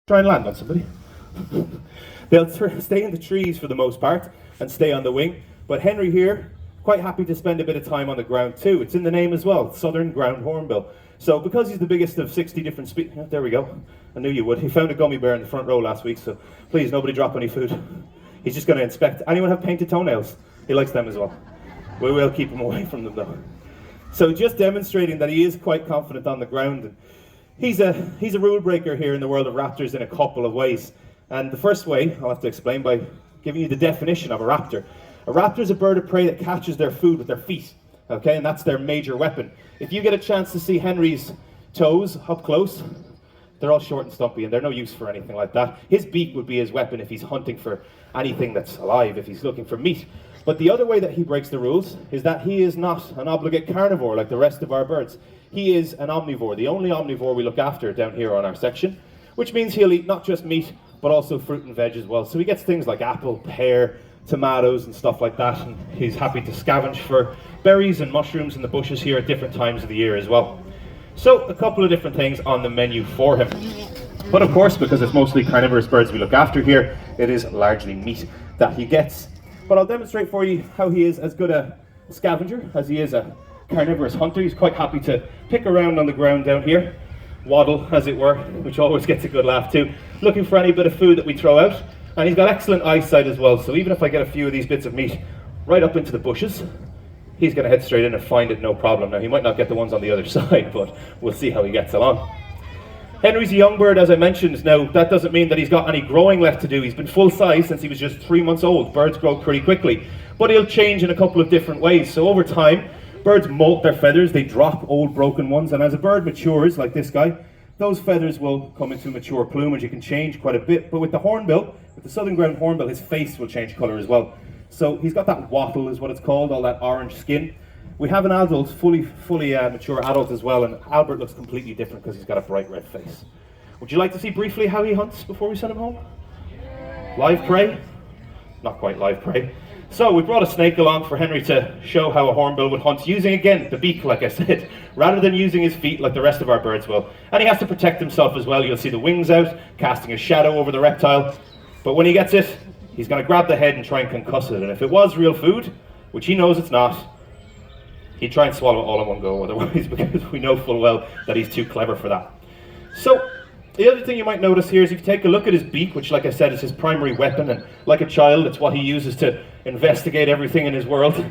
Try and land on somebody. They'll stay in the trees for the most part and stay on the wing. But Henry here, quite happy to spend a bit of time on the ground too. It's in the name as well, Southern Ground Hornbill. So because he's the biggest of 60 different species, there we go. I knew you would. He found a gummy bear in the front row last week, so please, nobody drop any food. He's just going to inspect. Anyone have painted toenails? He likes them as well. We will keep him away from them though. So just demonstrating that he is quite confident on the ground. And he's a rule breaker here in the world of raptors in a couple of ways. And the first way, I'll have to explain by giving you the definition of a raptor. A raptor is a bird of prey that catches their food with their feet, okay? And that's their major weapon. If you get a chance to see Henry's toes up close, they're all short and stumpy and they're no use for anything like that. His beak would be his weapon if he's hunting for anything that's alive, if he's looking for meat. But the other way that he breaks the rules is that he is not an obligate carnivore like the rest of our birds. He is an omnivore, the only omnivore we look after down here on our section, which means he'll eat not just meat, but also fruit and veg as well. So he gets things like apple, pear, tomatoes and stuff like that, and he's happy to scavenge for berries and mushrooms in the bushes here at different times of the year as well. So a couple of different things on the menu for him. But of course, because it's mostly carnivorous birds we look after here, it is largely meat that he gets. But I'll demonstrate for you how he is as good a scavenger as he is a carnivorous hunter. He's quite happy to pick around on the ground down here, waddle as it were, which always gets a good laugh too, looking for any bit of food that we throw out. And he's got excellent eyesight as well, so even if I get a few of these bits of meat right up into the bushes, he's going to head straight in and find it no problem. Now he might not get the ones on the other side, but we'll see how he gets along. Henry's a young bird, as I mentioned. Now that doesn't mean that he's got any growing left to do. He's been full size since he was just 3 months old. Birds grow pretty quickly, but he'll change in a couple of different ways. So over time, birds molt their feathers, they drop old broken ones, and as a bird matures, like this guy, those feathers will come into mature plumage. You can change quite a bit, but with the hornbill, with the Southern Ground Hornbill, his face will change colour as well. So he's got that wattle is what it's called, all that orange skin. We have an adult, fully mature adult as well, and Albert looks completely different because he's got a bright red face. Would you like to see briefly how he hunts before we send him home? Live prey? Not quite live prey. So we brought a snake along for Henry to show how a hornbill would hunt, using again the beak, like I said, rather than using his feet like the rest of our birds will. And he has to protect himself as well. You'll see the wings out, casting a shadow over the reptile. But when he gets it, he's going to grab the head and try and concuss it. And if it was real food, which he knows it's not, he'd try and swallow it all in one go otherwise, because we know full well that he's too clever for that. So the other thing you might notice here is if you take a look at his beak, which like I said is his primary weapon, and like a child it's what he uses to investigate everything in his world.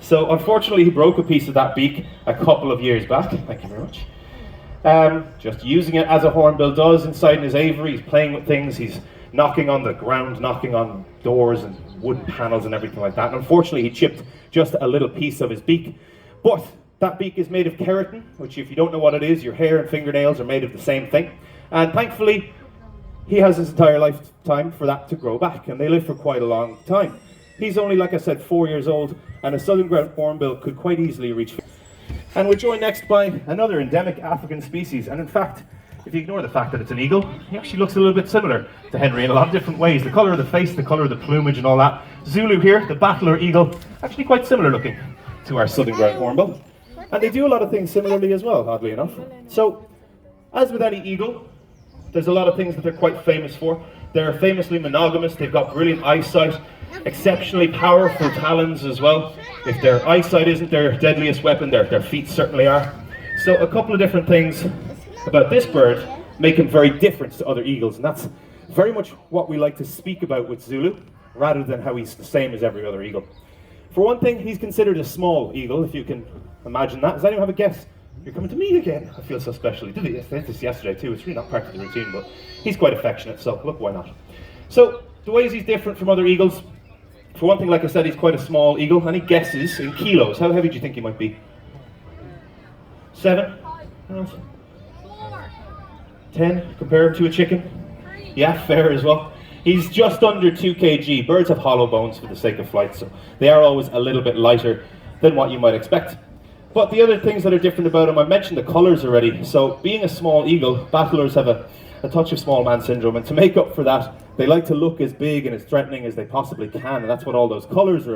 So unfortunately he broke a piece of that beak a couple of years back. Thank you very much. Just using it as a hornbill does inside in his aviary. He's playing with things, he's knocking on the ground, knocking on doors and wooden panels and everything like that. And unfortunately he chipped just a little piece of his beak. But that beak is made of keratin, which if you don't know what it is, your hair and fingernails are made of the same thing. And thankfully, he has his entire lifetime for that to grow back, and they live for quite a long time. He's only, like I said, 4 years old, and a Southern Ground Hornbill could quite easily reach. And we're joined next by another endemic African species, and in fact, if you ignore the fact that it's an eagle, he actually looks a little bit similar to Henry in a lot of different ways. The colour of the face, the colour of the plumage and all that. Zulu here, the battler eagle, actually quite similar looking to our Southern Ground Hornbill. And they do a lot of things similarly as well, oddly enough. So, as with any eagle, there's a lot of things that they're quite famous for. They're famously monogamous, they've got brilliant eyesight, exceptionally powerful talons as well. If their eyesight isn't their deadliest weapon, their feet certainly are. So a couple of different things about this bird make him very different to other eagles, and that's very much what we like to speak about with Zulu, rather than how he's the same as every other eagle. For one thing, he's considered a small eagle, if you can imagine that. Does anyone have a guess? You're coming to me again. I feel so special. He did this yesterday too. It's really not part of the routine, but he's quite affectionate, so look, why not? So the ways he's different from other eagles, for one thing, like I said, he's quite a small eagle. Any guesses in kilos? How heavy do you think he might be? 7? 10? Compare him to a chicken? Yeah, fair as well. He's just under 2 kg. Birds have hollow bones for the sake of flight, so they are always a little bit lighter than what you might expect. But the other things that are different about him, I mentioned the colours already. So being a small eagle, battlers have a touch of small man syndrome, and to make up for that, they like to look as big and as threatening as they possibly can, and that's what all those colours are about.